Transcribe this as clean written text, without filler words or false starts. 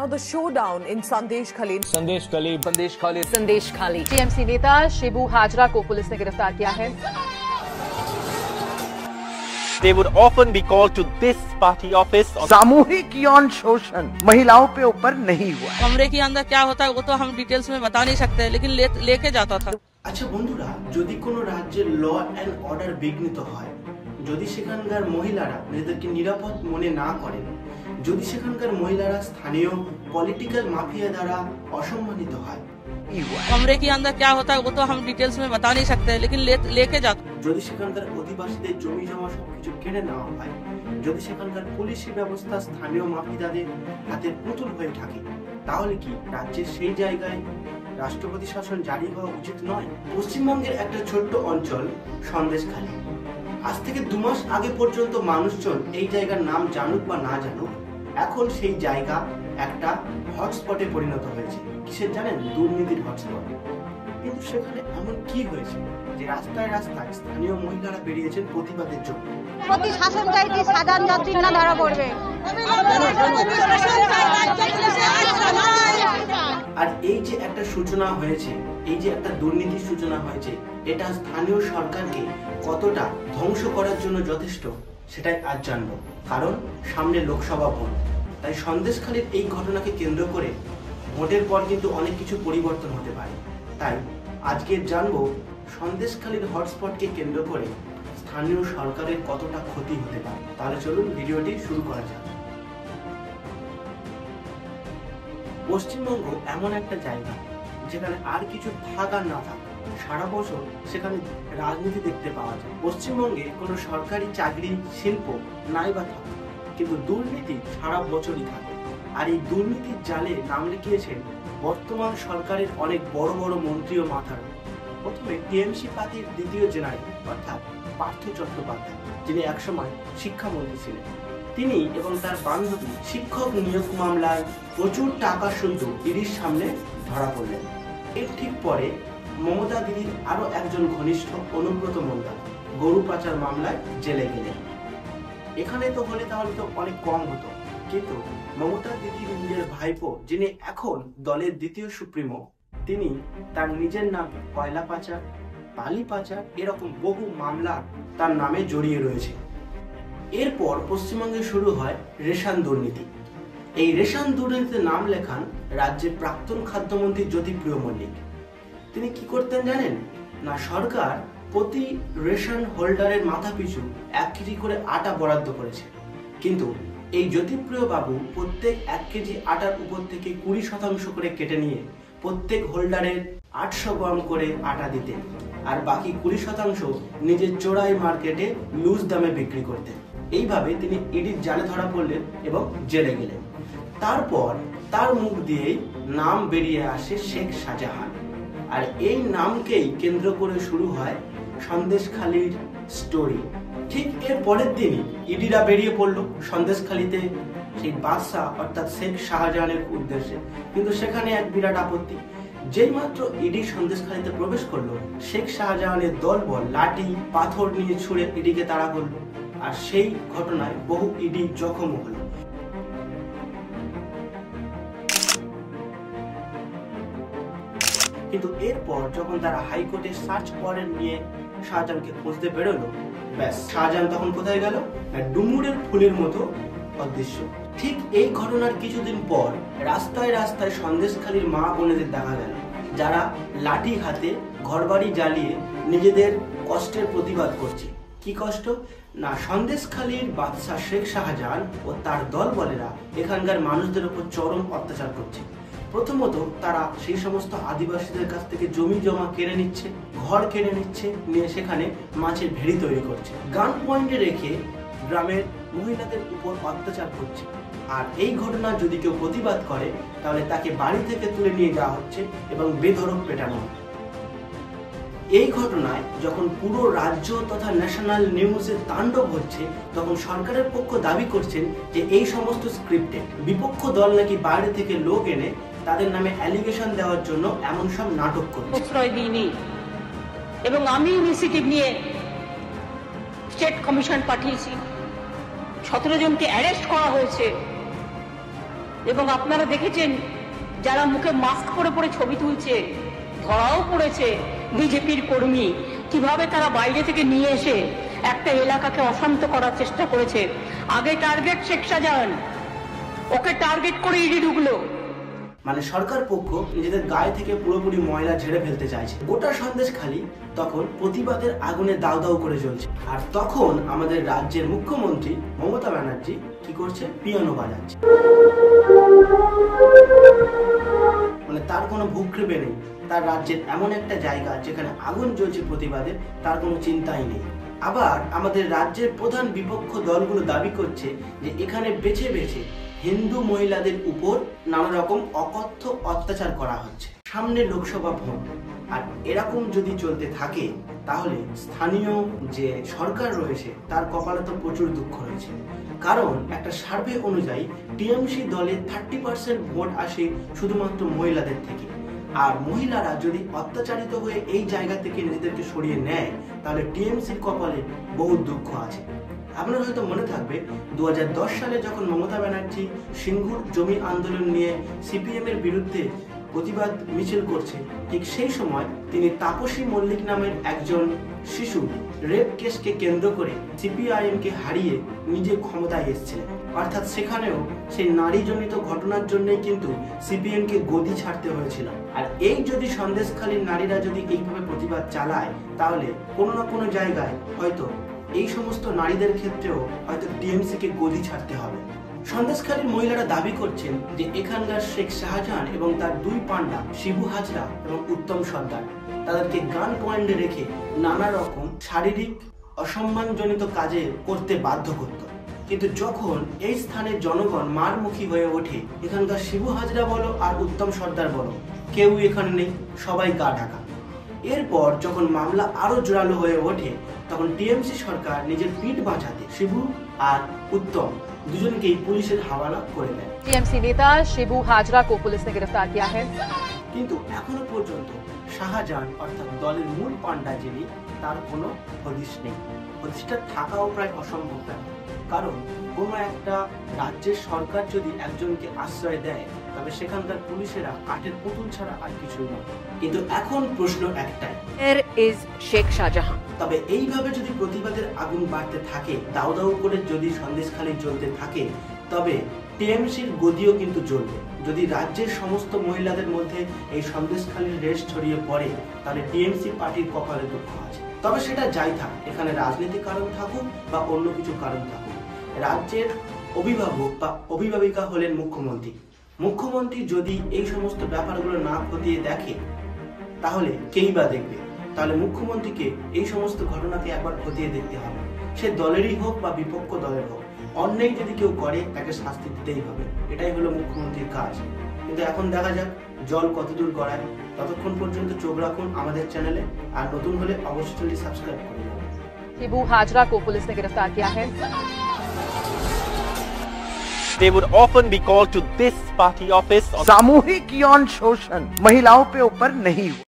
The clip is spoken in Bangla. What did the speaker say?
Now the showdown in Sandesh Khali. संदेश खाली टीएमसी नेता शिबू हाजरा को पुलिस ने गिरफ्तार किया है। They would often be called to this party office. सामूहिक यौन शोषण महिलाओं पे ऊपर नहीं हुआ। कमरे के अंदर क्या होता है वो तो हम डिटेल्स में बता नहीं सकते, लेकिन लेके जाता था। আচ্ছা বন্ধুরা, যদি কোনো রাজ্যের ল অ্যান্ড অর্ডার বিঘ্নিত হয়, যদি সেখানকার মহিলারা নিজেদেরকে নিরাপদ মনে না করেন, যদি সেখানকার মহিলারা স্থানীয় পলিটিক্যাল মাফিয়া দ্বারা অসম্মানিত হয়, कमरे के अंदर क्या होता है वो तो हम डिटेल्स में बता नहीं सकते, लेकिन लेके जाता। যদি সেখানকার অধিবাসীদের জমি জমা সবকিছু কেড়ে নেওয়া হয়, যদি সেখানকার পুলিশি ব্যবস্থা স্থানীয় মাফিয়াদের হাতে পুতুল হয়ে থাকে, তাহলে কি রাজ্যের সেই জায়গায় রাষ্ট্রপতি শাসন জারি হওয়া উচিত নয়? পশ্চিমবঙ্গের একটা ছোট্ট অঞ্চল সন্দেশখালী। আজ থেকে 2 মাস আগে পর্যন্ত মানুষজন এই জায়গার নাম জানুক বা না জানুক, এখন সেই জায়গা একটা হটস্পটে পরিণত হয়েছে। কিসের জানেন? দুর্নীতির হটস্পট। কিন্তু সেখানে এমন কি হয়েছে যে রাস্তায় রাস্তায় স্থানীয় মহিলারা বেরিয়েছেন প্রতিবাদের জন্য? প্রতি শাসন চাইতে সাধারণ যাত্রীর না ধরা পড়বে। আর এই যে একটা সূচনা হয়েছে, এই যে একটা দুর্নীতির সূচনা হয়েছে, এটা স্থানীয় সরকারকে কতটা ধ্বংস করার জন্য যথেষ্ট সেটাই আজ জানবো। কারণ সামনে লোকসভা ভোট, তাই সন্দেশখালীর এই ঘটনাকে কেন্দ্র করে ভোটের পর কিন্তু অনেক কিছু পরিবর্তন হতে পারে। তাই আজকে জানবো সন্দেশখালীর হটস্পটকে কেন্দ্র করে স্থানীয় সরকারের কতটা ক্ষতি হতে পারে। তাহলে চলুন ভিডিওটি শুরু করা যাক। পশ্চিমবঙ্গ এমন একটা জায়গা যেখানে আর কিছু থাক আর না থাক, সারা বছর সেখানে রাজনীতি দেখতে পাওয়া যায়। পশ্চিমবঙ্গে কোনো সরকারি চাকরি, শিল্প নাই বা থাকে, কিন্তু দুর্নীতি সারা বছরই থাকে। আর এই দুর্নীতির জালে নাম লিখিয়েছেন বর্তমান সরকারের অনেক বড় বড় মন্ত্রী ও মাথার। প্রথমে টিএমসি পার্টির দ্বিতীয় জেনারেল অর্থাৎ পার্থ চট্টোপাধ্যায়, যিনি একসময় শিক্ষামন্ত্রী ছিলেন, তিনি এবং তার বান্ধবী শিক্ষক নিয়োগ মামলায় প্রচুর টাকা সহ ইডির সামনে ধরা পড়লেন। এর ঠিক পরে মমতা দিদির আরো একজন ঘনিষ্ঠ অনুব্রত মণ্ডল গরু পাচার মামলায় জেলে গেলেন। এখানে তো হলে তাহলে তো অনেক কম হতো, কিন্তু মমতা দিদির নিজের ভাইপো, যিনি এখন দলের দ্বিতীয় সুপ্রিমো, তিনি তার নিজের নাম কয়লা পাচার, বালি পাচার, এরকম বহু মামলা তার নামে জড়িয়ে রয়েছে। এরপর পশ্চিমবঙ্গে শুরু হয় রেশন দুর্নীতি। এই রেশন দুর্নীতিতে নাম লেখান রাজ্যের প্রাক্তন খাদ্যমন্ত্রী জ্যোতিপ্রিয় মল্লিক। তিনি কি করতেন জানেন? না, সরকার প্রতি রেশন হোল্ডারের মাথা পিছু 1 কেজি করে আটা বরাদ্দ করেছে, কিন্তু এই জ্যোতিপ্রিয় বাবু প্রত্যেক 1 কেজি আটার উপর থেকে 20% করে কেটে নিয়ে প্রত্যেক হোল্ডারের 800 গ্রাম করে আটা দিতেন, আর বাকি 20% নিজের চোরাই মার্কেটে লুজ দামে বিক্রি করতেন। এইভাবে তিনি ইডির জালে ধরা পড়লেন এবং জেলে গেলেন। তারপর তার মুখ দিয়েই নাম বেরিয়ে আসে শেখ শাহজাহান, আর এই নামকেই কেন্দ্র করে শুরু হয় সন্দেশখালীর স্টোরি। ঠিক এর পরের দিনই ইডিরা বেরিয়ে পড়লো সন্দেশখালীতে সেই বাদশাহ অর্থাৎ শেখ শাহজাহানের উদ্দেশ্যে। কিন্তু সেখানে এক বিরাট আপত্তি, যেই মাত্র ইডি সন্দেশখালীতে প্রবেশ করলো, শেখ শাহজাহানের দলবল লাঠি পাথর নিয়ে ছুঁড়ে ইডিকে তাড়া করলো, আর সেই ঘটনায় বহু ইডি জখম হলো। কিন্তু এরপর যখন তারা হাইকোর্টে সার্চ ওয়ারেন্ট নিয়ে শাহজাহানকে খুঁজতে বেরোলো, ব্যাস, শাহজাহান তখন কোথায় গেল? ডুমুরের ফুলের মতো অদৃশ্য। ঠিক এই ঘটনার কিছুদিন পর রাস্তায় রাস্তায় সন্দেশখালীর মা বোনেদের দেখা গেল, যারা লাঠি হাতে ঘরবাড়ি জ্বালিয়ে নিজেদের কষ্টের প্রতিবাদ করছে। কি কষ্ট? না, সন্দেশখালীর বাদশাহ শেখ শাহজাহান ও তার দলবলেরা এখানকার মানুষদের উপর চরম অত্যাচার করছে। প্রথমত তারা সেই সমস্ত আদিবাসীদের কাছ থেকে জমি জমা কেড়ে নিচ্ছে, ঘর কেড়ে নিচ্ছে, নিয়ে সেখানে মাছের ভেড়ি তৈরি করছে, গান পয়েন্টে রেখে গ্রামের মহিলাদের উপর অত্যাচার করছে। আর এই ঘটনা যদি কেউ প্রতিবাদ করে, তাহলে তাকে বাড়ি থেকে তুলে নিয়ে যাওয়া হচ্ছে এবং বেধড়ক পেটানো হয়। এই ঘটনায় যখন পুরো রাজ্য তথা ন্যাশনাল নিউজে তাণ্ডব হচ্ছে, তখন সরকারের পক্ষ দাবি করছেন যে এই সমস্ত স্ক্রিপ্টেড, বিপক্ষ দল নাকি বাইরে থেকে লোক এনে তাদের নামে অ্যালিগেশন দেওয়ার জন্য এমন সব নাটক করছে। প্রশ্রয় দিইনি এবং আমি ইনিশিয়েটিভ নিয়ে স্টেট কমিশন পাঠিয়েছি, 17 জনকে অ্যারেস্ট করা হয়েছে। এবং আপনারা দেখেছেন যারা মুখে মাস্ক পরে পরে ছবি তুলছে, ধরাও পড়েছে বিজেপির কর্মী, কিভাবে তারা বাইরে থেকে নিয়ে এসে একটা এলাকাকে অশান্ত করার চেষ্টা করেছে। আগে টার্গেট শেখ শাহজাহান, ওকে টার্গেট করে ইডি ঢুকলো। মানে সরকার পক্ষ নিজেদের গায়ে থেকে পুরোপুরি ময়লা ঝেড়ে ফেলতে চাইছে। গোটা সন্দেশখালী তখন প্রতিবাদের আগুনে দাউ দাউ করে জ্বলছে। আর তখন আমাদের রাজ্যের মুখ্যমন্ত্রী মমতা ব্যানার্জি কি করছে? পিয়ানো বাজাচ্ছে। মানে তার কোনো ভূক্ষেপে নেই। তার রাজ্যের এমন একটা জায়গা যেখানে আগুন জ্বলছে প্রতিবাদে, তার কোনো চিন্তাই নেই। আবার আমাদের রাজ্যের প্রধান বিপক্ষ দলগুলো দাবি করছে যে এখানে বেছে বেছে হিন্দু মহিলাদের উপর নানা রকম অকথ্য অত্যাচার করা হচ্ছে। সামনে লোকসভা ভোট, আর এরকম যদি চলতে থাকে তাহলে স্থানীয় যে সরকার রয়েছে তার কপালে তো প্রচুর দুঃখ রয়েছে। কারণ একটা সার্ভে অনুযায়ী টিএমসি দলের 30% ভোট আসে শুধুমাত্র মহিলাদের থেকে। আর মহিলারা যদি অত্যাচারিত হয়ে এই জায়গা থেকে নিজেদেরকে সরিয়ে নেয় তাহলে টিএমসির কপালে বহু দুঃখ আছে। আপনার হয়তো মনে থাকবে 2010 সালে যখন মমতা ব্যানার্জি সিঙ্গুর জমি আন্দোলন নিয়ে সিপিএম এর বিরুদ্ধে প্রতিবাদ মিছিল করছে, ঠিক সেই সময় তিনি তাপসী মল্লিক নামের একজন শিশু রেপ কেসকে কেন্দ্র করে সিপিআইএম কে হারিয়ে নিজে ক্ষমতায় এসেছিলেন। অর্থাৎ সেখানেও সেই নারীজনিত ঘটনার জন্যই কিন্তু সিপিএম কে গদি ছাড়তে হয়েছিল। আর এই যদি সন্দেশখালীর নারীরা যদি এইভাবে প্রতিবাদ চালায় তাহলে কোনো না কোনো জায়গায় হয়তো এই সমস্ত নারীদের ক্ষেত্রেও হয়তো টিএমসি কে গদি ছাড়তে হবে। সন্দেশখালীর মহিলারা দাবি করছেন যে এখানকার শেখ শাহজাহান এবং তার দুই পান্ডা শিবু হাজরা এবং উত্তম সর্দার তাদেরকে গান পয়েন্টে রেখে নানা রকম শারীরিক অসম্মানজনিত কাজে করতে বাধ্য করত। কিন্তু যখন এই স্থানের জনগণ মারমুখী হয়ে ওঠে, এখানকার শিবু হাজরা বলো আর উত্তম সর্দার বলো, কেউ এখানে নেই, সবাই গা ঢাকা। এরপর যখন মামলা আরো জোরালো হয়ে ওঠে তখন টিএমসি সরকার নিজের পিঠ বাঁচাতে শিবু আর উত্তম দুজনকেই পুলিশের হাওয়ালা করে দেয়। टीएमसी नेता शिबू हाजरा को पुलिस ने गिरफ्तार किया है। কিন্তু এখনো পর্যন্ত শাহজাহান অর্থাৎ দলের মূল পান্ডা যিনি, তার কোনো হদিশ নেই। হদিশটা থাকাও প্রায় অসম্ভব ব্যাপার। কারণ কোনো একটা রাজ্যের সরকার যদি একজনকে আশ্রয় দেয় তবে সেখানকার পুলিশেরা কাঠের পুতুল ছাড়া আর কিছুই নয়। কিন্তু এখন প্রশ্ন একটাই, Where is Sheikh Shahjahan? তবে এইভাবে যদি প্রতিবাদের আগুন বাড়তে থাকে, দাউ দাউ করে যদি সন্দেশখালী জ্বলতে থাকে, তবে টিএমসির গদিও কিন্তু জ্বলবে। যদি রাজ্যের সমস্ত মহিলাদের মধ্যে এই সন্দেশখালীর রেশ ছড়িয়ে পড়ে তাহলে টিএমসি পার্টির কপালে দুঃখ আছে। তবে সেটা যাই থাক, এখানে রাজনৈতিক কারণ থাকুক বা অন্য কিছু কারণ থাকুক, রাজ্যের অভিভাবক বা অভিভাবিকা হলেন মুখ্যমন্ত্রী। মুখ্যমন্ত্রী যদি এই সমস্ত ব্যাপারগুলো না খতিয়ে দেখে তাহলে কেই বা দেখবে? তাহলে মুখ্যমন্ত্রীকে এই সমস্ত ঘটনাকে একবার খতিয়ে দেখতে হবে। সে দলেরই হোক বা বিপক্ষ দলের হোক, অন্যায় যদি কেউ করে তাকে শাস্তি দিতেই হবে। এটাই হলো মুখ্যমন্ত্রীর কাজ। কিন্তু এখন দেখা যাক জল কতদূর গড়ায়। ততক্ষণ পর্যন্ত চোখ রাখুন আমাদের চ্যানেলে, আর নতুন হলে অবশ্যই চ্যানেলটি সাবস্ক্রাইব করে দেবেন। शिबू हाजरा को पुलिस ने गिरफ्तार किया है। They would often be called to this party office. सामूहिक यौन शोषण महिलाओं पे ऊपर नहीं हुआ।